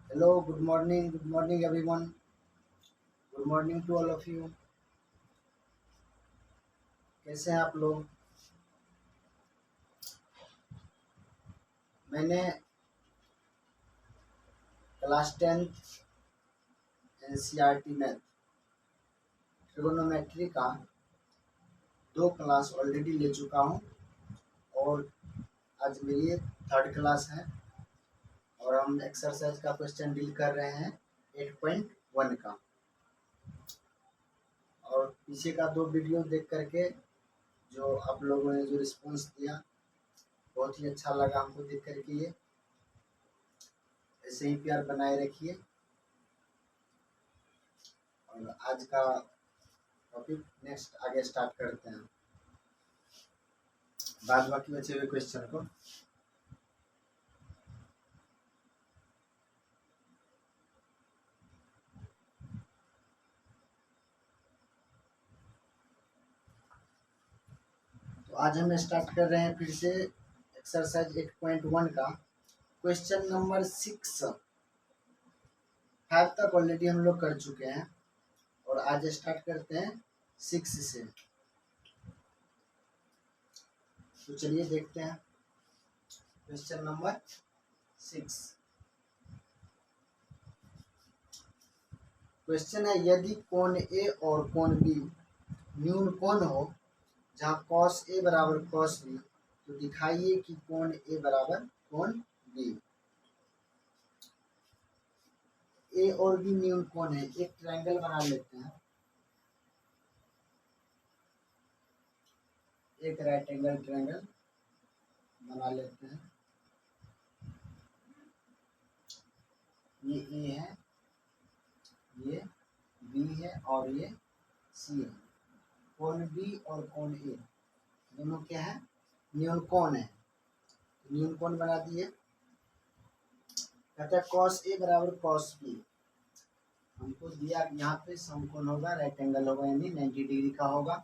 Hello, good morning everyone. Good morning to all of you. कैसे हैं आप लोग? मैंने class 10th NCERT math trigonometry का 2 क्लास ऑलरेडी ले चुका हूँ और आज मेरी ये थर्ड क्लास है और हम एक्सरसाइज का क्वेश्चन डील कर रहे हैं 8.1 का। और पीछे का 2 वीडियो देख करके जो आप लोगों ने जो रिस्पॉन्स दिया बहुत ही अच्छा लगा हमको देख करके। ये ऐसे ही प्यार बनाए रखिए और आज का टॉपिक नेक्स्ट आगे स्टार्ट करते हैं बाद बाकी बचे हुए क्वेश्चन को। तो आज हम स्टार्ट कर रहे हैं फिर से एक्सरसाइज 8.1 का क्वेश्चन नंबर 6। 5 तक ऑलरेडी हम लोग कर चुके हैं और आज स्टार्ट करते हैं 6 से। तो चलिए देखते हैं क्वेश्चन नंबर 6। क्वेश्चन है यदि कोण ए और कोण बी न्यून कोण हो जहाँ कॉस ए बराबर कॉस बी तो दिखाइए कि कोण ए बराबर कोण बी। ए और बी न्यून कोण है। एक ट्रायंगल बना लेते हैं, एक राइट एंगल ट्रायंगल बना लेते हैं। ये ए है, ये बी है और ये सी है। कोण बी और कोण ए दोनों क्या है? न्यून कोण है। न्यून कोण बना दिए। कहता है कॉस ए बराबर कॉस बी। हमको दिया यहाँ पे समकोण होगा, राइट एंगल होगा यानी 90 डिग्री का होगा।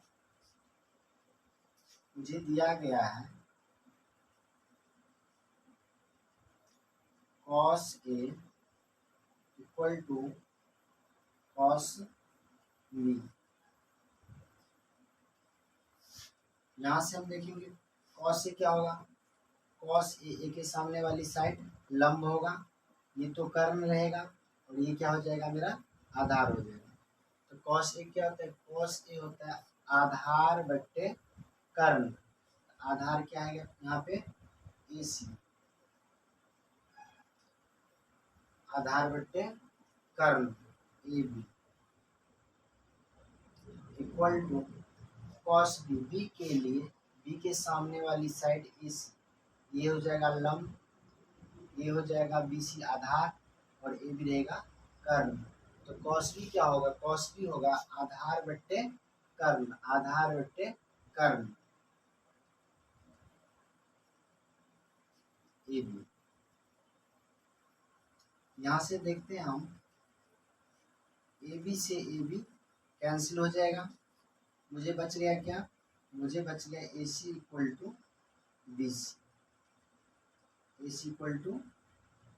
मुझे दिया गया है cos A equal to cos B. यहाँ से हम देखेंगे कॉस ए क्या होगा। कॉस ए के सामने वाली साइड लंब होगा, ये तो कर्ण रहेगा और ये क्या हो जाएगा मेरा आधार हो जाएगा। तो कॉस ए क्या होता है? कॉस ए होता है आधार बट्टे कर्ण। आधार क्या है यहाँ पे? ए सी। आधार बट्टे कर्ण A B equal to cos B. B के लिए बी के सामने वाली साइड इस ये हो जाएगा लंब, ये हो जाएगा बी सी आधार और ए भी रहेगा कर्ण। तो कॉस बी क्या होगा? कॉस बी होगा आधार बट्टे कर्ण। आधार बट्टे कर्ण ए बी। यहाँ से देखते हैं हम ए बी से ए बी कैंसिल हो जाएगा। मुझे बच गया क्या? मुझे बच गया A C equal to B C. A C equal to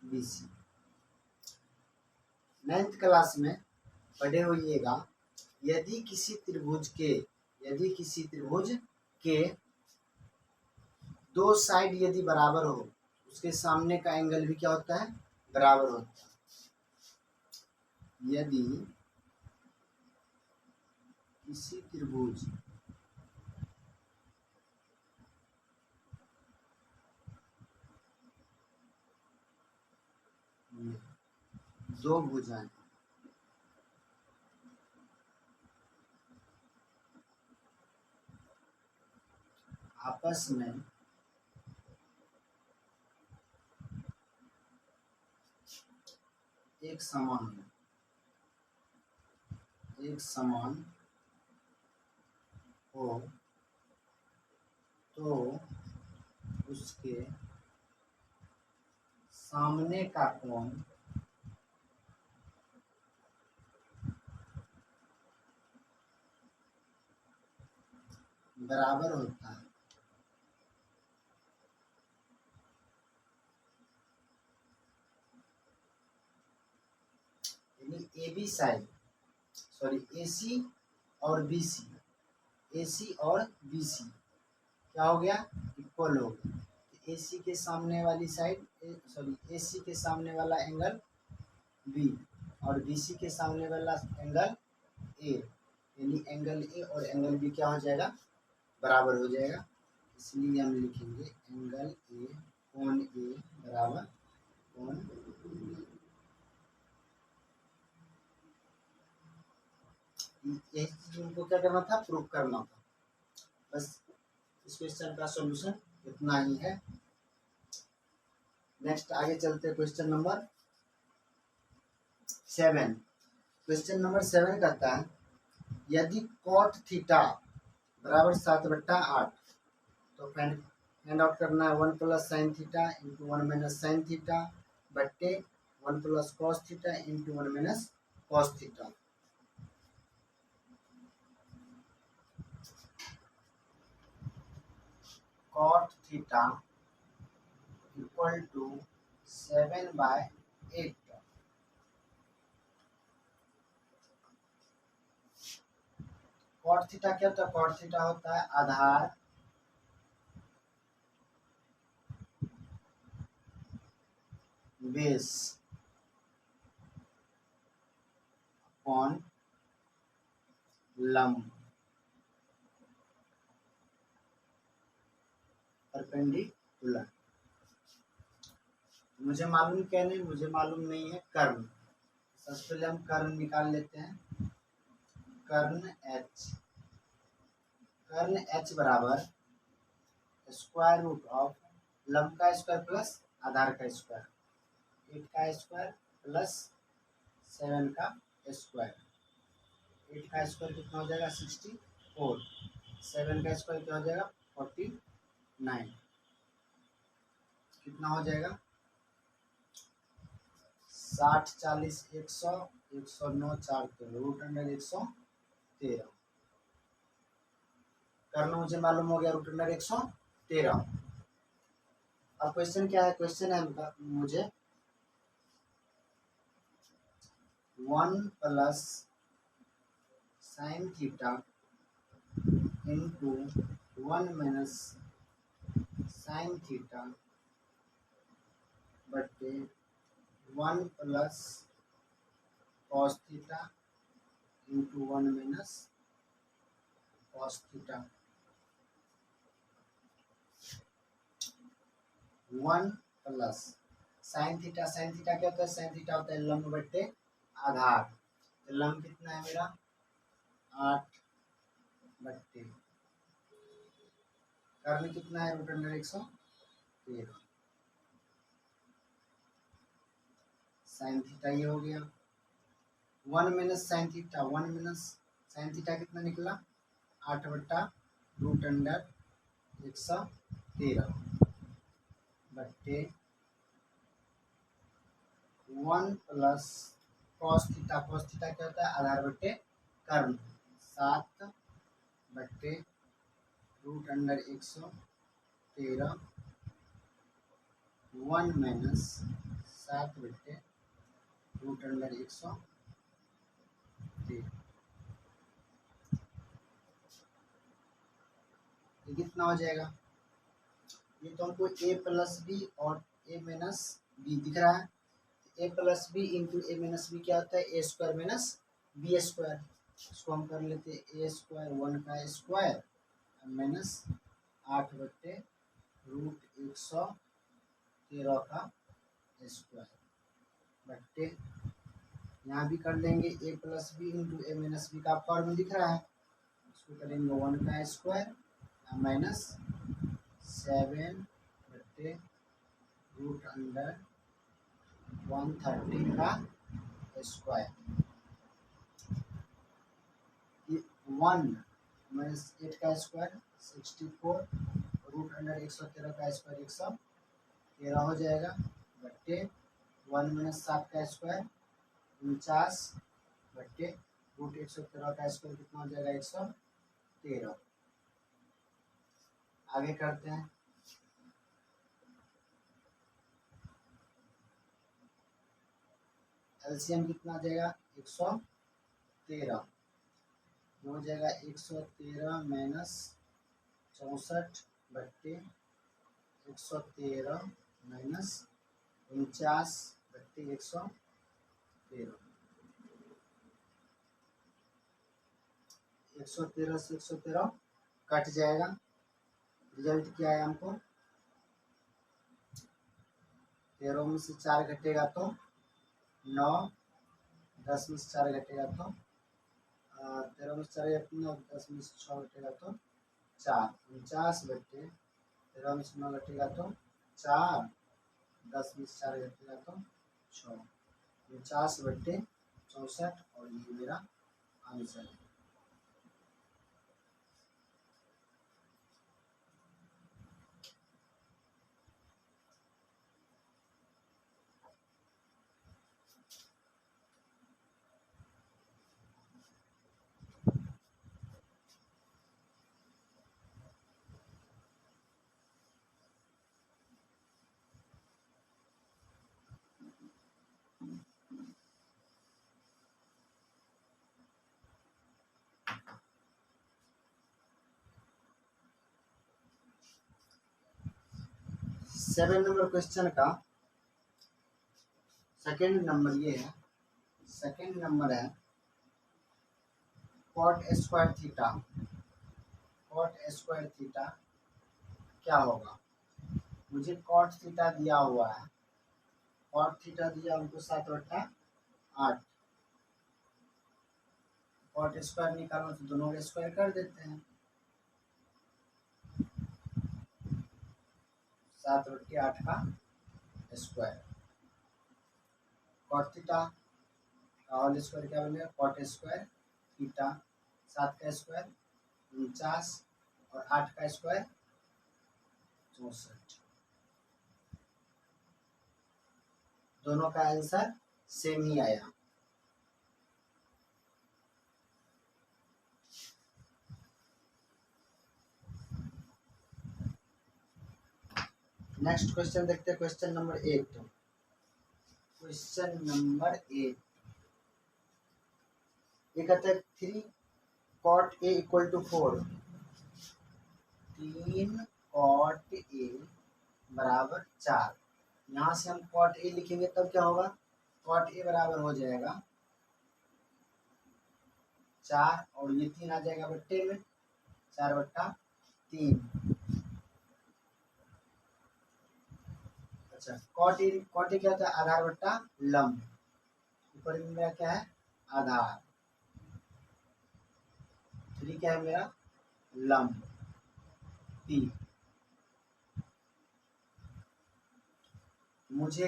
B C. 9th class में पढ़े होइएगा यदि किसी त्रिभुज के 2 साइड यदि बराबर हो उसके सामने का एंगल भी क्या होता है? बराबर होता है। यदि किसी त्रिभुज में 2 भुजाएं आपस में एक समान हो तो उसके सामने का कोण बराबर होता है। A B side, sorry AC और BC, AC और BC क्या हो गया, इक्वल हो गया। AC के सामने वाली साइड, सॉरी AC के सामने वाला एंगल B और BC के सामने वाला एंगल A, यानी एंगल A और एंगल B क्या हो जाएगा, बराबर हो जाएगा। इसलिए हम लिखेंगे एंगल A कोण A बराबर कोण B। यही चीज उनको क्या करना था, प्रूव करना था। बस इस क्वेश्चन का सॉल्यूशन इतना ही है। नेक्स्ट आगे चलते हैं क्वेश्चन नंबर 7। क्वेश्चन नंबर 7 कहता है यदि cot थीटा बराबर 7/8, तो फाइंड आउट करना है 1 plus sine theta into 1 minus sine theta बट्टे 1 plus cos theta into 1 minus cos theta. cot theta equal to 7/8। cot theta क्या होता है, cot थीटा होता है आधार बेस अपॉन लंब परपेंडिकुलर। मुझे मालूम क्या नहीं, मुझे मालूम नहीं है कर्ण। सबसे पहले हम कर्ण निकाल लेते हैं। कर्ण H बराबर स्क्वायर रूट ऑफ लंब का स्क्वायर प्लस आधार का स्क्वायर, 8 का स्क्वायर प्लस 7 का स्क्वायर। 8 का स्क्वायर कितना हो जाएगा 64, 7 का स्क्वायर क्या हो जाएगा 49, कितना हो जाएगा 60 40 100 109 4 रूट अंडर 113। कर्ण मुझे मालूम हो गया रूट अंडर 113। अब क्वेश्चन क्या है, क्वेश्चन है मुझे 1 plus sine theta into 1 minus sine theta बट्टे 1 plus cos theta into 1 minus cos theta. 1 plus sine theta, sine theta क्या होता है, साइन थीटा होता है लंब बट्टे आधार। तो लंब कितना है मेरा 8 बट्टे कर्ण कितना है रूट अंडर 113। साइन थीटा ये हो गया 1 minus sine theta, 1 minus sine theta कितना निकला 8 बट्टा रूट अंडर 113 बट्टे 1 plus cos theta, cos theta क्या होता है आधार बट्टे कर्ण 7 बट्टे रूट अंडर 113 1 माइनस 7 बट्टे रूट अंडर 113। ये कितना हो जाएगा, ये तो हमको a प्लस बी और a माइनस बी दिख रहा है। a plus B into A minus B क्या होता है A square minus B square. इसको हम कर लेते हैं ए स्क्वायर 1 का स्क्वायर माइनस 8 बट्टे रूट 113 का स्क्वायर बट्टे यहाँ भी कर लेंगे ए plus B into A minus B का फॉर्म दिख रहा है, इसको करेंगे 1 का स्क्वायर माइनस 7 बट्टे रूट अंडर 130 का स्क्वायर। 1 माइनस 8 का स्क्वायर 64 रूट अंडर 113 का स्क्वायर 113 हो जाएगा बट्टे 1 माइनस 7 का स्क्वायर 49 बट्टे रूट 113 का स्क्वायर कितना हो जाएगा 113। आगे करते हैं। एलसीएम कितना आ जाएगा 113 हो जाएगा 113 माइनस 64 बट्टे 113 माइनस 49 बट्टे 113 113 से 113 कट जाएगा। रिजल्ट क्या है हमको 13 में से 4 घटेगा तो 9 10 में से 4 घटेगा तो 13 में से 4 9 10 में से 6 घटेगा तो 4 49 बट्टे 13 में से 9 घटेगा तो 4 10 में से 4 घटेगा तो 6 49 बट्टे 64 और ये मेरा आंसर है। सेवन नंबर क्वेश्चन का सेकंड नंबर ये है। सेकंड नंबर है cot square theta. Cot square theta क्या होगा। मुझे कॉट थीटा दिया हुआ है। कॉट थीटा दिया हमको 7/8। कॉट स्क्वायर निकालना तो दोनों का स्क्वायर कर देते हैं। 7/8 का स्क्वायर। कॉट थीटा का होल स्क्वायर क्या बनेगा कॉट स्क्वायर थीटा। 7 का स्क्वायर 49 और 8 का स्क्वायर 64। दोनों का आंसर सेम ही आया। नेक्स्ट क्वेश्चन देखते हैं। Question number 8। क्वेश्चन नंबर 8 ये कहते हैं 3 cot a equal to 4। 3 cot a बराबर 4। यहाँ से हम cot a लिखेंगे तब क्या होगा cot a बराबर हो जाएगा 4 और ये 3 आ जाएगा बट्टे में 4/3। अच्छा cot a क्या होता है आधार बट्टा लंब। ऊपर में मेरा क्या है आधार। 3 क्या है मेरा लंब p। मुझे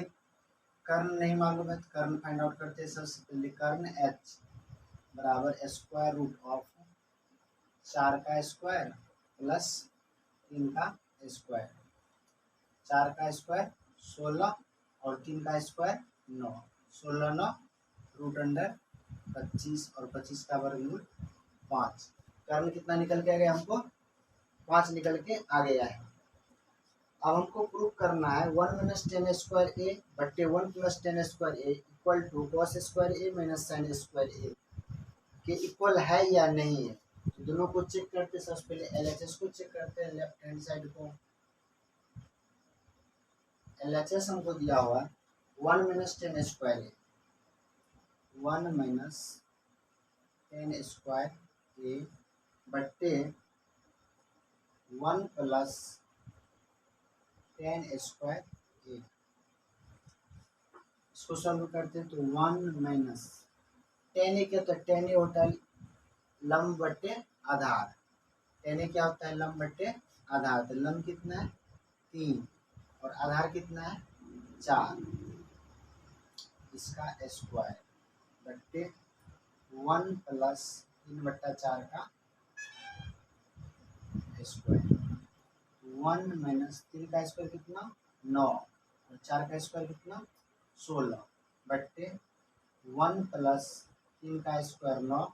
कर्ण नहीं मालूम है तो कर्ण फाइंड आउट करते हैं। सबसे पहले कर्ण h बराबर स्क्वायर रूट ऑफ 4 का स्क्वायर प्लस 3 का स्क्वायर। 4 का स्क्वायर 16 और 3 का स्क्वायर 9। 16 9 रूट अंडर 25 और 25 का वर्गमूल 5। कर्ण कितना निकल के आ गया हमको 5 निकल के आ गया है। अब हमको प्रूव करना है 1 माइनस टेन स्क्वायर ए बट्टे 1 plus ten square A equal to cos square A minus sine square A के इक्वल है या नहीं है। तो दोनों को चेक करते हैं। सबसे पहले एलएचएस को चेक करते हैं। लेफ्ट हैंड साइड को एलएचएस हमको दिया हुआ 1 minus ten square A 1 minus ten square A बट्टे 1 प्लस टेन स्क्वायर ए। इसको सॉल्व करते हैं तो 1 माइनस टेन ए क्या होता है टेन ए होता है लंब बट्टे आधार। टेन ए क्या होता है लंब बट्टे आधार। तो लंब कितना है 3 और आधार कितना है 4। इसका स्क्वायर बट्टे 1 प्लस 3/4 का स्क्वायर। 1 माइनस 3 का स्क्वायर कितना 9 और 4 का स्क्वायर कितना 16 बट्टे 1 प्लस 3 का स्क्वायर 9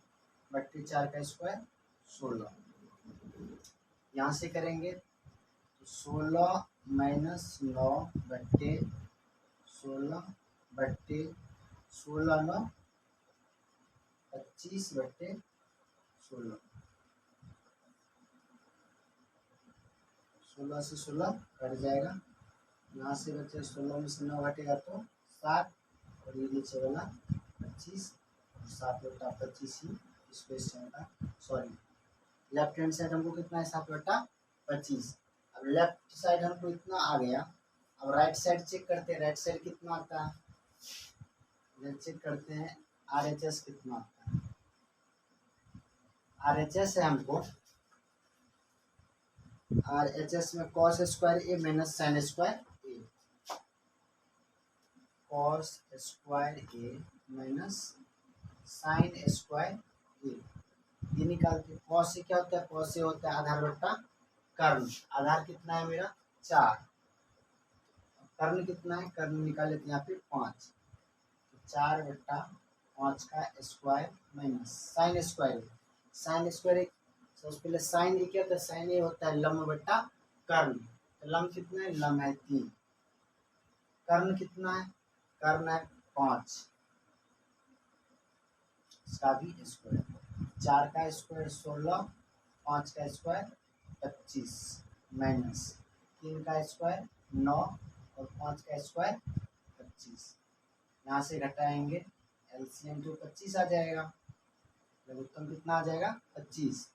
बट्टे 4 का स्क्वायर 16। यहाँ से करेंगे तो 16 माइनस 9 बट्टे 16 बट्टे 16 25 बट्टे 16, 16 से 16 कट जाएगा, यहाँ से बचे 16 में से 9 घटेगा तो 7, और ये नीचे वाला 25, और 7/25 ही इस क्वेश्चन का, सॉरी लेफ्ट हैंड साइड हमको कितना है 7/25। अब लेफ्ट साइड हमको इतना आ गया, अब राइट साइड चेक करते हैं, राइट साइड कितना आता है, चेक करते हैं RHS कितना आता है। RHS है हमको, RHS में cos square A minus sine square A, cos square A minus sine square ए, ये निकालते हैं। cos से क्या होता है, cos से होता है आधार बट्टा कर्ण, आधार कितना है मेरा 4, कर्ण कितना है, कर्ण निकाल लेते हैं यहाँ पे 5, 4/5 का square minus sine square, sine square सबसे पहले साइन ये क्या होता है, साइन ये होता है लम्ब बट्टा कर्ण, तो लम्ब कितना है, लम्ब है 3, कर्ण कितना है, कर्ण है 5, इसका भी स्क्वायर, 4 का स्क्वायर 16, 5 का स्क्वायर 25 माइनस 3 का स्क्वायर 9 और 5 का स्क्वायर 25, यहाँ से घटाएंगे LCM तो 25 आ जाएगा, लघुत्तम कितना आ जाएगा 25,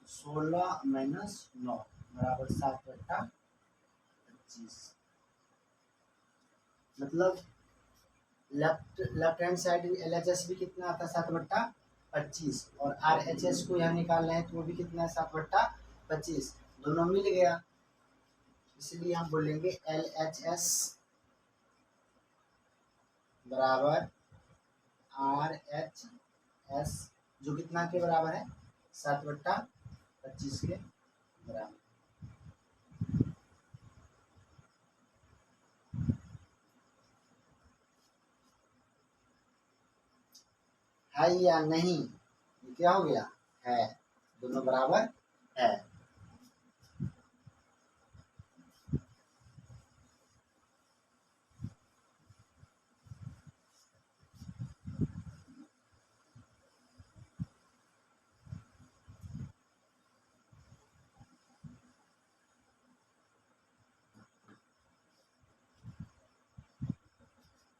16 माइनस 9 बराबर 7/25, मतलब लेफ्ट हैंड साइड LHS भी कितना आता है 7/25, और RHS को यहाँ निकाल रहे हैं तो वो भी कितना है 7/25, दोनों मिल गया, इसलिए हम बोलेंगे LHS बराबर RHS, जो कितना के बराबर है 7/25 के बराबर। है या नहीं, ये क्या हो गया है, दोनों बराबर है।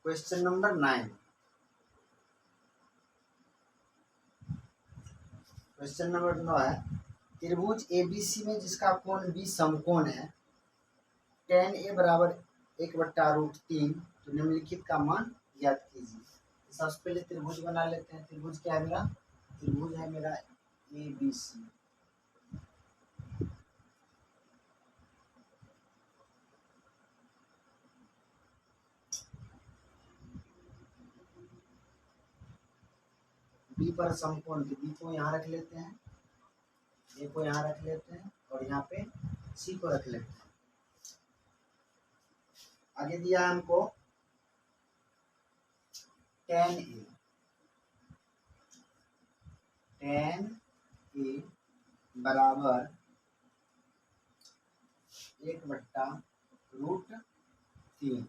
क्वेश्चन नंबर 9, क्वेश्चन नंबर 9 है, त्रिभुज ABC में जिसका कोण B समकोण है, tan A बराबर 1/√3, तो निम्नलिखित का मान ज्ञात कीजिए। सबसे पहले त्रिभुज बना लेते हैं, त्रिभुज क्या है मेरा, त्रिभुज है मेरा ABC, B पर समकोण, तो B को यहाँ रख लेते हैं, A को यहाँ रख लेते हैं, और यहाँ पे C को रख लेते हैं। आगे दिया है हमको tan A बराबर 1/√3,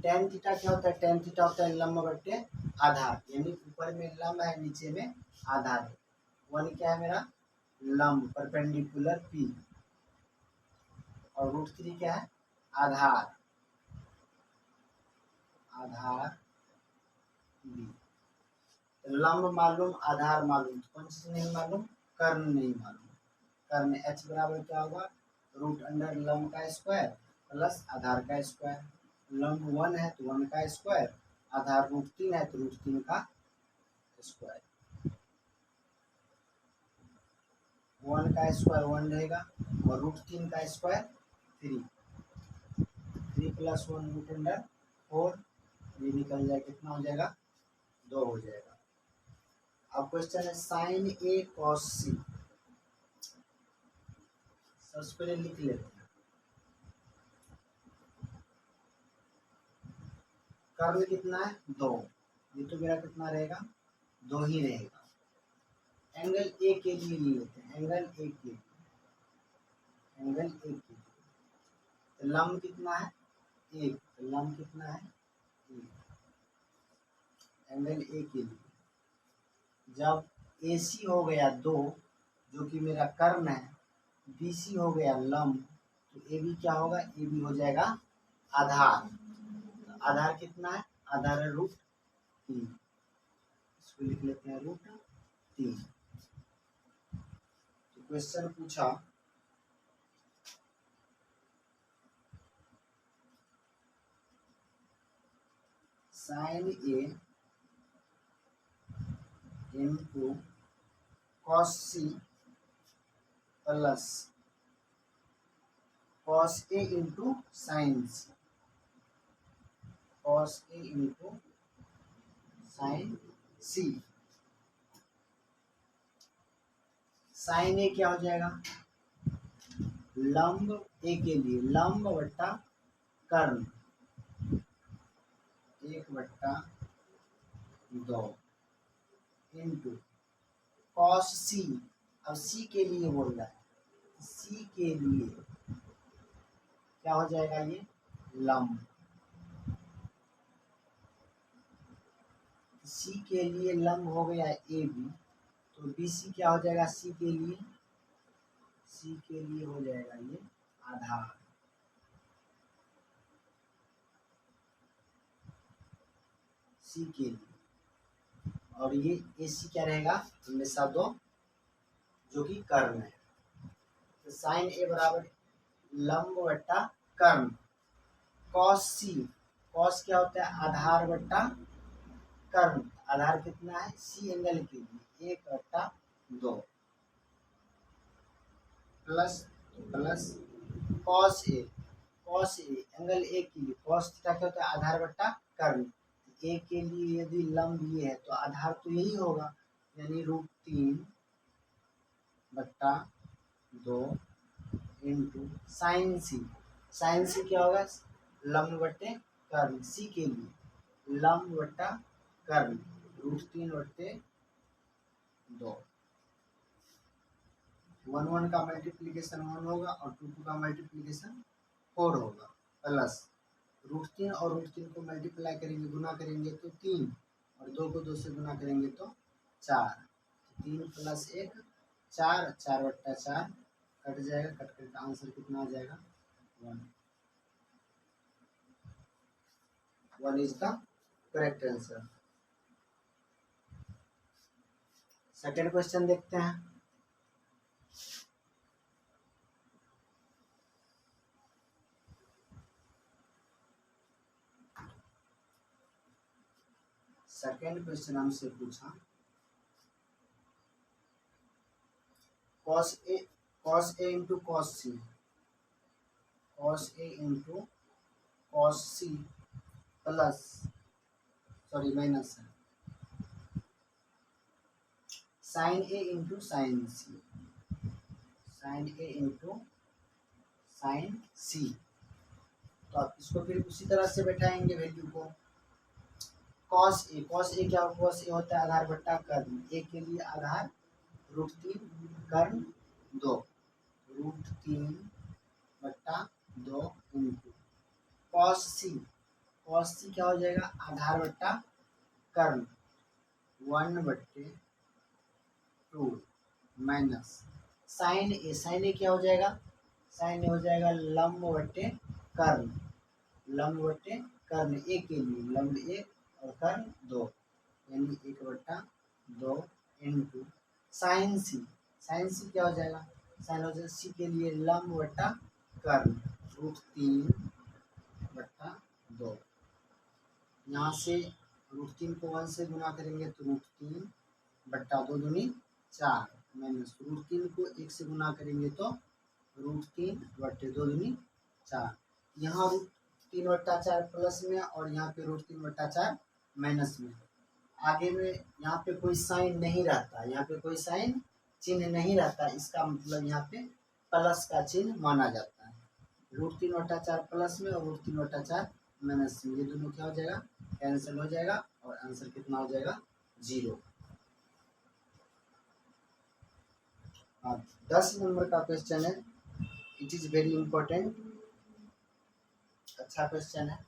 tan थीटा क्या होता है, tan थीटा होता है लंब बट्टे आधार, यानी ऊपर में लंब है नीचे में आधार है, 1 क्या है मेरा लंब परपेंडिकुलर P, और √3 क्या है आधार, आधार B, लंब मालूम आधार मालूम, तो कौन सी नहीं मालूम, कर्ण नहीं मालूम, कर्ण H बराबर क्या होगा, √अंडर लंब का स्क्वायर प्लस आधार का स्क्वायर, लंब 1 है तो 1 का स्क्वायर, आधार √3 है तो √3 का स्क्वायर, 1 का स्क्वायर 1 रहेगा, और √3 का स्क्वायर 3, 3 + 1 √4, ये निकल जाए कितना हो जाएगा 2 हो जाएगा। अब क्वेश्चन है sin A cos C, सबसे पहले लिख लेते हैं, कर्ण कितना है 2, ये तो मेरा कितना रहेगा 2 ही रहेगा, एंगल ए के लिए लेते हैं, एंगल ए के लिए, एंगल ए के लिए, तो लंब कितना है 1, तो लंब कितना है 1, एंगल ए के लिए जब ए सी हो गया 2, जो कि मेरा कर्ण है, बी सी हो गया लंब, तो ए बी क्या होगा, ए बी हो जाएगा आधार। आधार कितना है, आधार है √3, इसको लिख लेते हैं √3। तो क्वेश्चन पूछा sine A into cos C plus cos A into sine C, cos A into sine C. Sine A क्या हो जाएगा, लंब ए के लिए लंब बट्टा कर्ण 1/2 इंटू कॉस सी, अब सी के लिए बोल रहा है, सी के लिए क्या हो जाएगा, ये लंब, सी के लिए लंब हो गया ए बी, तो बी सी क्या हो जाएगा, सी के लिए, सी के लिए हो जाएगा ये आधार। सी के लिए, और ये ए सी क्या रहेगा, हमेशा 2, जो कि कर्ण है। तो साइन ए बराबर लंब बट्टा कर्ण, कॉस सी, कॉस क्या होता है, आधार बट्टा कर्ण, आधार कितना है, सी एंगल के लिए 1/2 plus plus cos A, cos A angle A के लिए, कॉस थीटा क्या होता है, आधार बट्टा कर्ण, ए के लिए यदि लंब ये है तो आधार तो यही होगा, यानी √3/2 इंटू साइन सी, साइन सी क्या होगा, लंब बट्टे कर्ण, सी के लिए लंब बट्टा कर्ण √3/2, 1 का मल्टीप्लीकेशन 1 होगा और 2 का मल्टीप्लीकेशन 4 होगा, प्लस √3 और √3 को मल्टीप्लाई करेंगे, गुना करेंगे तो 3, और 2 को 2 से गुना करेंगे तो 4, 3 + 1 4, 4/4 कट जाएगा, कट करके आंसर कितना आ जाएगा, 1 is the correct answer. Second question देखते हैं। सेकेंड क्वेश्चन हमसे पूछा cos a into cos C, cos a into cos C plus, sorry minus है, sine A into sine C, sine A into sine C. तो आप इसको फिर उसी तरह से बैठाएंगे वैल्यू को, कॉस ए, कॉस ए क्या, कॉस ए होता है आधार बट्टा कर्ण, ए के लिए आधार √3 कर्ण 2, √3/2 इंटू कॉस सी, कॉस सी क्या हो जाएगा, आधार बट्टा कर्ण 1/2 minus sign A, sign A क्या हो जाएगा, साइन ए हो जाएगा लंब बट्टे कर्ण, लंब बट्टे कर्ण, ए के लिए लंब 1 और कर्ण 2, यानी 1/2 इंटू साइन सी, साइन सी क्या हो जाएगा, साइन हो जाएगा सी के लिए लंब बट्टा कर्ण √3/2, यहाँ से √3 को 1 से गुना करेंगे तो √3/2 दूनी 4, माइनस √3 को 1 से गुना करेंगे तो √3/2 दूनी 4, यहाँ √3/4 प्लस में और यहाँ पे √3/4 माइनस में, आगे में यहाँ पे कोई साइन नहीं रहता, यहाँ पे कोई साइन चिन्ह नहीं रहता, इसका मतलब यहाँ पे प्लस का चिन्ह माना जाता है, √3/4 प्लस में और √3/4 माइनस में, ये दोनों क्या हो जाएगा, कैंसिल हो जाएगा और आंसर कितना हो जाएगा, 0। 10 नंबर का क्वेश्चन है, इट इज वेरी इंपॉर्टेंट, अच्छा क्वेश्चन है।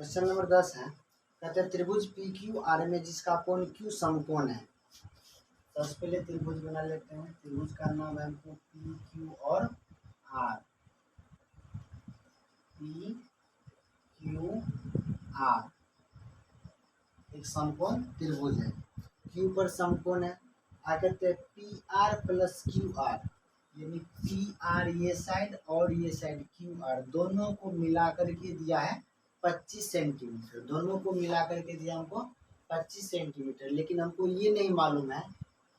क्वेश्चन नंबर 10 है, कहते हैं त्रिभुज पी क्यू आर में जिसका कोण क्यू समकोण है। सबसे पहले त्रिभुज बना लेते हैं। त्रिभुज का नाम है हमको पी क्यू और आर। पी क्यू आर एक समकोण त्रिभुज है। क्यू पर समकोण है। आ कहते हैं P R plus Q R, यानी पी आर ये साइड और ये साइड क्यू आर दोनों को मिला करके दिया है 25 सेंटीमीटर। दोनों को मिला करके दिया हमको 25 सेंटीमीटर, लेकिन हमको ये नहीं मालूम है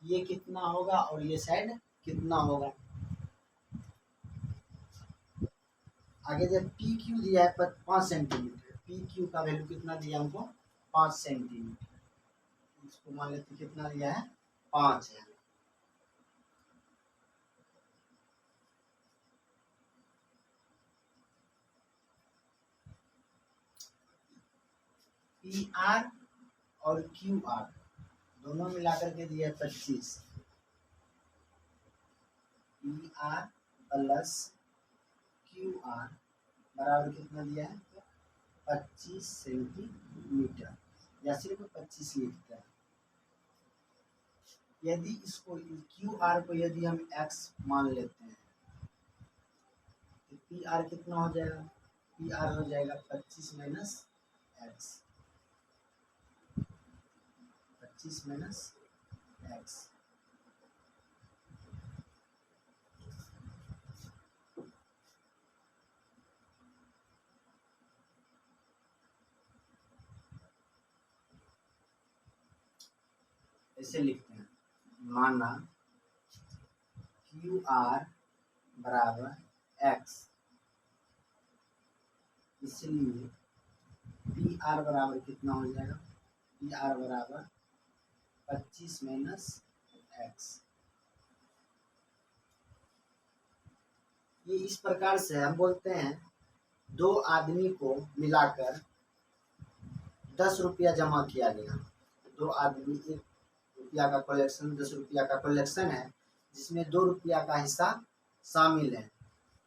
ये कितना होगा और ये साइड कितना होगा। आगे जब पी क्यू दिया है 5 सेंटीमीटर, पी क्यू का वैल्यू कितना दिया हमको 5 सेंटीमीटर। इसको मान लेते कितना दिया है 5 है। पी आर और क्यू आर दोनों मिलाकर के दिया है 25। P R plus Q R बराबर कितना दिया है 25 सेंटीमीटर, या सिर्फ 25 लिखते हैं। यदि इसको क्यू आर को यदि हम x मान लेते हैं तो पी आर कितना हो जाएगा, पी आर हो जाएगा 25 माइनस एक्स। 25 माइनस एक्स ऐसे लिखते हैं। माना क्यू आर बराबर एक्स, इसलिए पी आर बराबर कितना हो जाएगा, पी आर बराबर 25 माइनस एक्स। ये इस प्रकार से हम बोलते हैं दो आदमी को मिलाकर 10 रुपया जमा किया गया। दो आदमी 1 रुपया का कलेक्शन, 10 रुपया का कलेक्शन है, जिसमें 2 रुपया का हिस्सा शामिल है।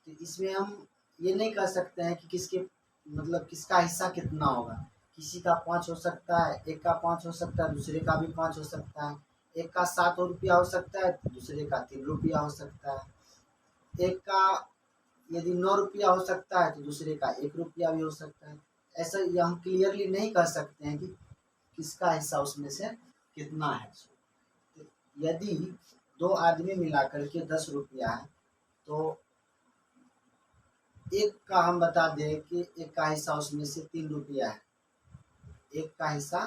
तो इसमें हम ये नहीं कह सकते हैं कि किसके मतलब किसका हिस्सा कितना होगा। किसी का 5 हो सकता है, एक का 5 हो सकता है, दूसरे का भी 5 हो सकता है। एक का 7 रुपया हो सकता है, दूसरे का 3 रुपया हो सकता है। एक का यदि 9 रुपया हो सकता है तो दूसरे का 1 रुपया भी हो सकता है। ऐसा ये हम क्लियरली नहीं कह सकते हैं कि किसका हिस्सा उसमें से कितना है। यदि दो आदमी मिलाकर के 10 रुपया है तो एक का हम बता दें कि एक का हिस्सा उसमें से 3 रुपया है। एक का हिस्सा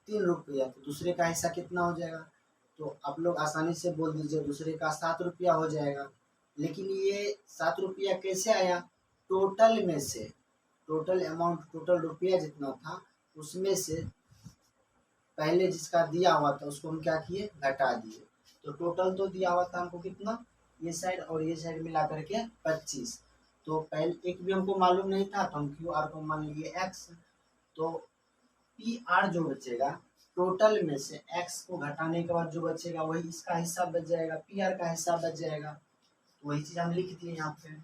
3 रुपया, तो दूसरे का हिस्सा कितना हो जाएगा, तो आप लोग आसानी से बोल दीजिए दूसरे का 7 रुपया हो जाएगा। लेकिन ये 7 रुपया कैसे आया, टोटल में से, टोटल अमाउंट, टोटल रुपया जितना था उसमें से पहले जिसका दिया हुआ था उसको हम क्या किए, घटा दिए। तो टोटल तो दिया हुआ था हमको कितना, ये साइड और ये साइड मिला करके 25। तो पहले एक भी हमको मालूम नहीं था तो हम क्यू आर को मान लिए x। तो पी आर जो बचेगा टोटल में से x को घटाने के बाद जो बचेगा वही इसका हिस्सा बच जाएगा, पी आर का हिस्सा बच जाएगा। तो वही चीज़ हम लिख दिए यहाँ पे।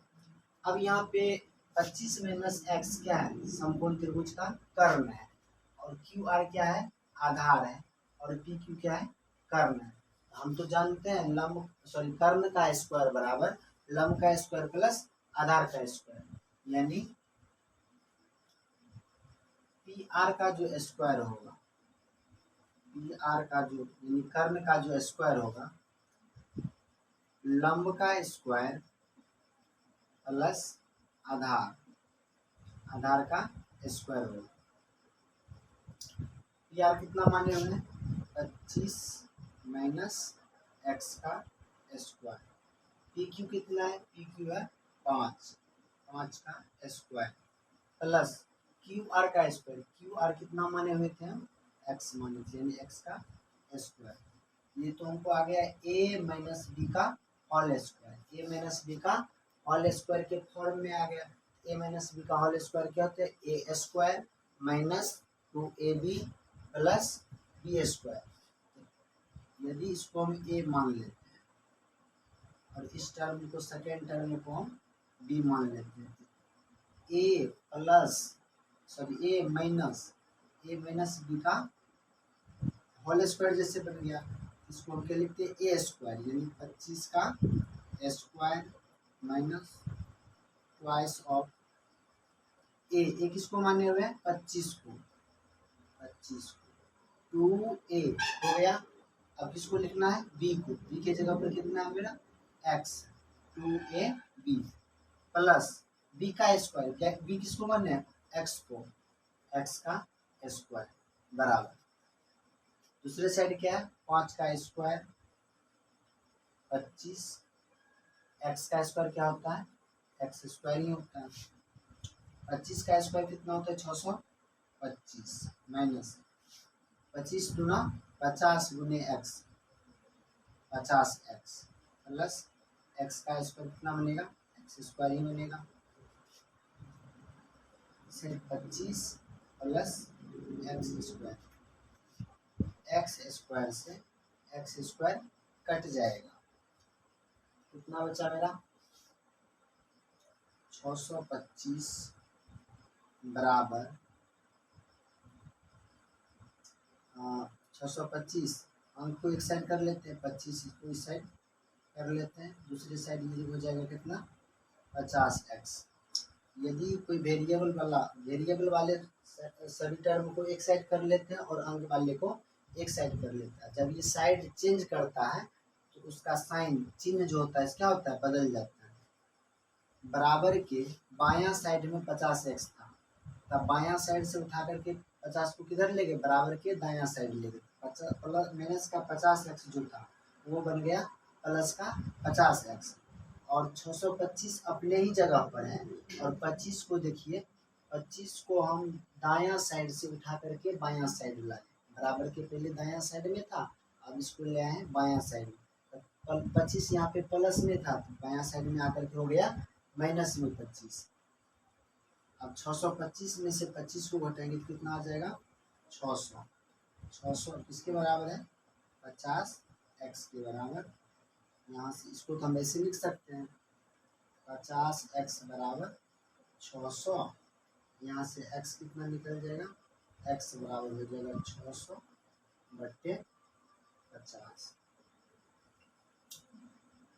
अब यहाँ पे 25 माइनस एक्स क्या है, समकोण त्रिभुज का कर्ण है, और क्यू आर क्या है, आधार है, और पी क्यू क्या है, कर्ण है। हम तो जानते हैं लंब सॉरी कर्ण का स्क्वायर बराबर लंब का स्क्वायर प्लस आधार का स्क्वायर, यानी पी आर का जो स्क्वायर होगा, पी आर का जो यानी कर्ण का जो स्क्वायर होगा, लंब का स्क्वायर प्लस आधार, आधार का स्क्वायर होगा। पी आर कितना माने हमने 25 माइनस एक्स का स्क्वायर। पी क्यू कितना है, पी क्यू है 5 का स्क्वायर प्लस क्यू आर का स्क्वायर। क्यू आर कितना माने हुए थे हम, एक्स माने थे, यानी एक्स का स्क्वायर। ये तो हमको आ गया ए माइनस बी का whole square. A minus B का होल स्क्वायर के फॉर्म में आ गया। ए माइनस बी का होल स्क्वायर क्या होता है, A square minus 2ab plus B square. यदि इसको हम ए मान लेते हैं और इस टर्म को सेकेंड टर्म को हम बी मान लेते हैं, ए प्लस सॉरी ए माइनस बी का होल स्क्वायर जैसे बन गया, इसको हम क्या लिखते हैं ए स्क्वायर, यानी 25 का स्क्वायर माइनस ट्वाइस ऑफ ए किसको माने हुए हैं 25 को 2a हो गया। अब किसको लिखना है b को, b के जगह पर कितना है मेरा x 2ab प्लस b का स्क्वायर, क्या b किसको माने हैं x को, x का स्क्वायर बराबर दूसरे साइड क्या है 5 का स्क्वायर 25 x का स्क्वायर क्या होता है x स्क्वायर ही होता है, 25 का स्क्वायर कितना होता है 625 माइनस 25 गुना 50 गुने x 50x प्लस x का स्क्वायर कितना बनेगा x स्क्वायर ही बनेगा, सिर्फ 25 plus x square, x square से एक्स स्क्वायर कट जाएगा, कितना बचा मेरा 625 बराबर 625 अंक को एक साइड कर लेते हैं 25 को इस साइड कर लेते हैं, दूसरी साइड ये हो जाएगा कितना 50x। यदि कोई वेरिएबल वाले सभी टर्म को एक साइड कर लेते हैं और अंक वाले को एक साइड कर लेते हैं, जब ये साइड चेंज करता है तो उसका साइन चिन्ह जो होता है क्या होता है बदल जाता है। बराबर के बायां साइड में 50x था, तब बायां साइड से उठा करके 50 को किधर ले गए बराबर के दायां साइड ले गए, प्लस माइनस का 50x जो था वो बन गया प्लस का 50x और 625 अपने ही जगह पर है और 25 को देखिए 25 को हम दायां साइड से उठा करके बायां साइड लाए, बराबर के पहले दायां साइड में था अब इसको ले आए हैं बायां साइड में, 25 यहाँ पे प्लस में था तो बायां साइड में आकर के हो गया माइनस में 25। अब 625 में से 25 को घटाएंगे तो कितना आ जाएगा 600 किसके बराबर है 50x के बराबर, यहाँ से इसको तो हम ऐसे लिख सकते हैं 50x बराबर 600, यहाँ से x कितना निकल जाएगा x बराबर हो जाएगा 600 बट्टे 50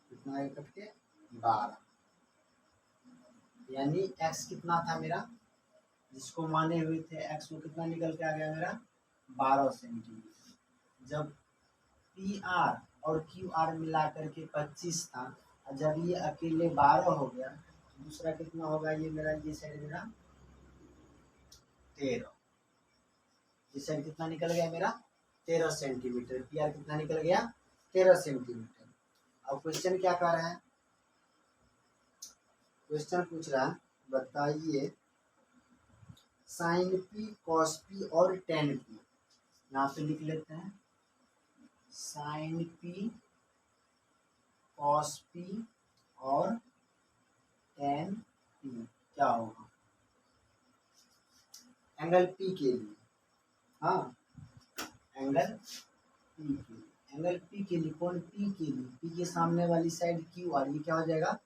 कितना है कट के 12, यानी x कितना था मेरा जिसको माने हुए थे x को कितना निकल के आ गया मेरा 12 सेंटीमीटर। जब PR और QR मिला करके 25 था, जब ये अकेले 12 हो गया तो दूसरा कितना होगा ये मेरा ये साइड मेरा 13, ये साइड कितना निकल गया मेरा 13 सेंटीमीटर, PR कितना निकल गया 13 सेंटीमीटर। अब क्वेश्चन क्या कर रहा है, क्वेश्चन पूछ रहा है बताइए साइन पी कॉस पी और टेन पी, यहाँ पे लिख लेते हैं साइन पी कॉस पी और टेन पी क्या होगा एंगल पी के लिए, हाँ एंगल पी के लिए, एंगल पी के लिए कौन पी के लिए, पी के सामने वाली साइड क्यू और ये क्या हो जाएगा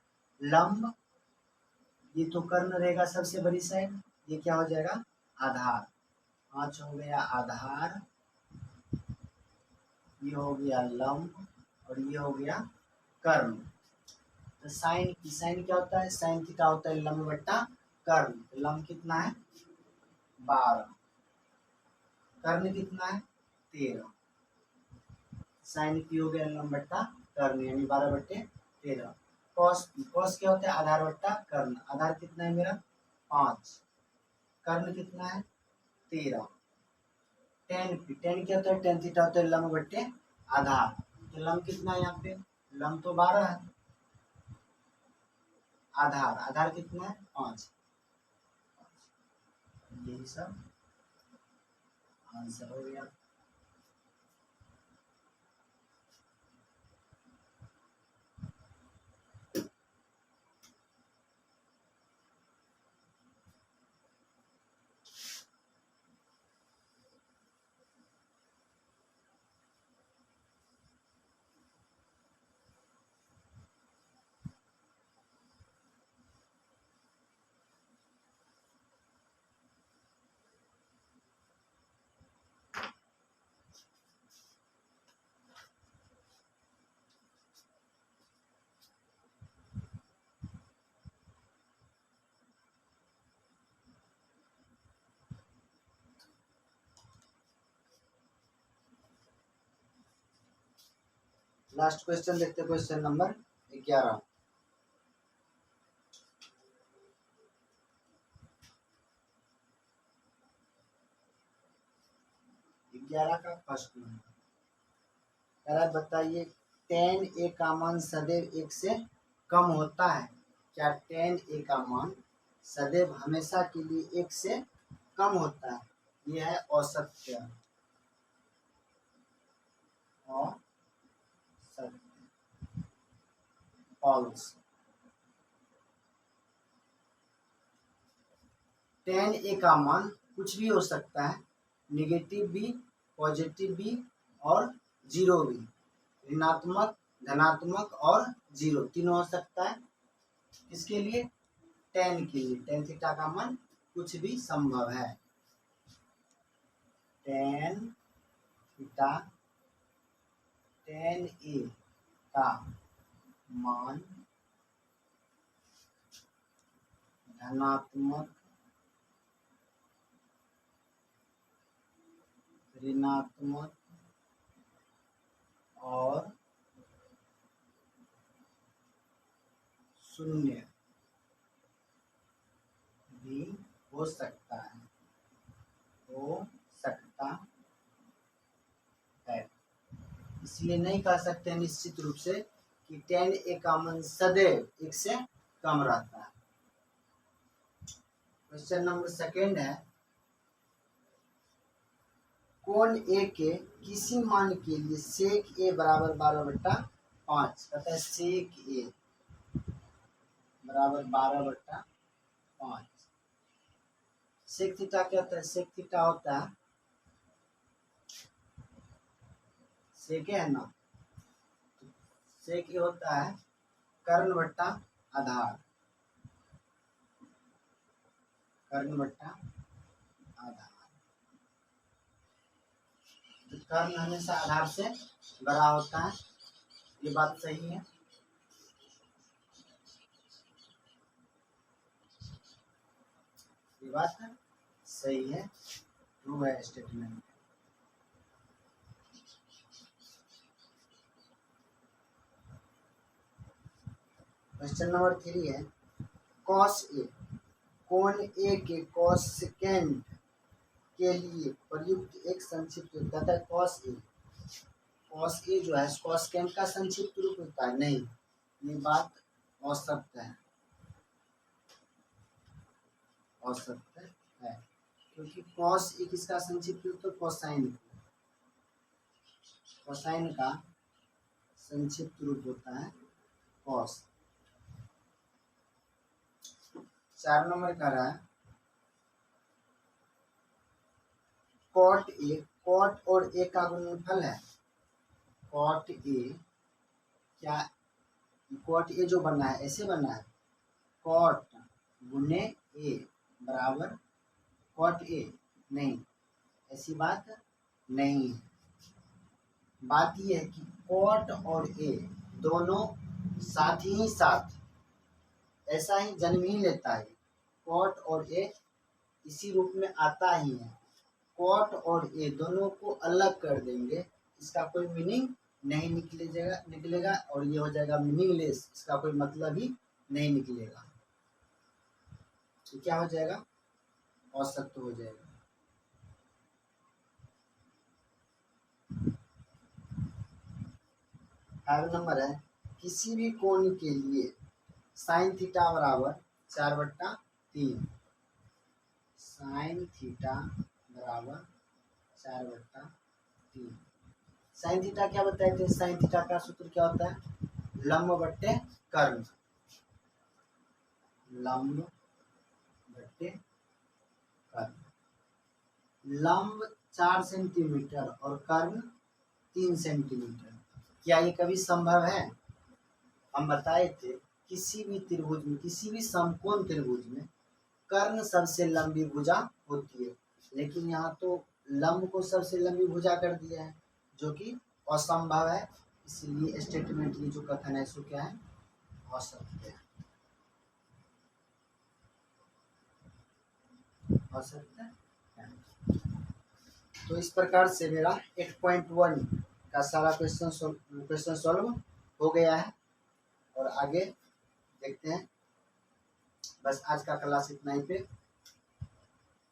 लंब, ये तो कर्ण रहेगा सबसे बड़ी साइड, ये क्या हो जाएगा आधार, 5 हो गया आधार, ये हो गया लंब और ये हो गया कर्ण। तो साइन क्या होता है साइन थीटा होता है लंब बट्टा कर्ण, तो लंब कितना है 12, कर्ण कितना है 13, साइन पी हो गया लंब बट्टा कर्ण यानी 12 बट्टे 13। कॉस क्या होता है आधार बट्टा कर्ण, आधार कितना है मेरा 5, कर्ण कितना है 13, टेन क्या होता है टेन थीटा होता है लंब बट्टे आधार, तो लंब कितना है यहाँ पे लंब तो 12 है, आधार कितना है 5, यही सब आंसर हो गया। लास्ट क्वेश्चन देखते हैं, क्वेश्चन नंबर 11। का फर्स्ट नंबर कह रहा है, बताइए tan a का मान सदैव 1 से कम होता है क्या? tan a का मान सदैव हमेशा के लिए 1 से कम होता है। यह है औसत्य, फॉल्स। tan a का मान कुछ भी हो सकता है, निगेटिव भी, पॉजिटिव भी और जीरो भी। ऋणात्मक, धनात्मक और जीरो तीनों हो सकता है। इसके लिए tan के लिए tan थीटा का मान कुछ भी संभव है। tan थीटा, tan a का मान धनात्मक, ऋणात्मक और शून्य भी हो सकता है, हो सकता है। इसलिए नहीं कह सकते निश्चित रूप से कि tan a का मान सदैव 1 से कम रहता है। क्वेश्चन नंबर सेकेंड है, कोण ए के किसी मान के लिए सेक ए बराबर 12/5। कहता है सेक ए बराबर 12/5। सेक थीटा क्या होता है? सेक थीटा होता है, सेक है ना, सेक ए होता है कर्ण बट्टा आधार, कर्ण बट्टा आधार। तो कर्ण हमेशा आधार से बड़ा होता है, ये बात सही है। ये बात सही है, ट्रू है स्टेटमेंट। क्वेश्चन नंबर 3 है, कॉस ए, कोण ए के कॉसेकेंड के लिए प्रयुक्त एक संक्षिप्त रूप। कहता है कॉस ए, कॉस ए जो है कॉसेकेंड का संक्षिप्त रूप होता है? नहीं, ये बात असत्य है, असत्य है, क्योंकि कॉस ए किसका संक्षिप्त रूप? तो कोसाइन, कोसाइन का संक्षिप्त रूप होता है कॉस। 4 नंबर का रहा है, कॉट ए, कॉट और ए का गुणनफल है। कॉट ए क्या, कॉट ए जो बना है ऐसे बना है, कॉट गुने ए बराबर कॉट ए? नहीं, ऐसी बात नहीं है। बात यह है कि कॉट और ए दोनों साथ ही साथ ऐसा ही जन्म ही लेता है। कॉट और ए इसी रूप में आता ही है। कॉट और ए दोनों को अलग कर देंगे, इसका कोई मीनिंग नहीं निकलेगा और ये हो जाएगा मीनिंगलेस, इसका कोई मतलब ही नहीं निकलेगा। तो क्या हो जाएगा? असत्य हो जाएगा। फाइव नंबर है, किसी भी कोण के लिए साइन थीटा बराबर 4/3, साइन थीटा बराबर 4/3। साइन थीटा क्या बताए थे? साइन थीटा का सूत्र क्या होता है? लंब बट्टे कर्ण, लंब बट्टे कर्ण। लंब 4 सेंटीमीटर और कर्ण 3 सेंटीमीटर। क्या ये कभी संभव है? हम बताए थे किसी भी त्रिभुज में, किसी भी समकोण त्रिभुज में कर्ण सबसे लंबी भुजा होती है, लेकिन यहाँ तो लंब को सबसे लंबी भुजा कर दिया है, जो कि असंभव है। इसलिए स्टेटमेंट की जो कथन है सो क्या है? असत्य है, असत्य है। तो इस प्रकार से मेरा 8.1 का सारा क्वेश्चन सॉल्व हो गया है। और आगे देखते हैं। बस आज का क्लास इतना ही पे।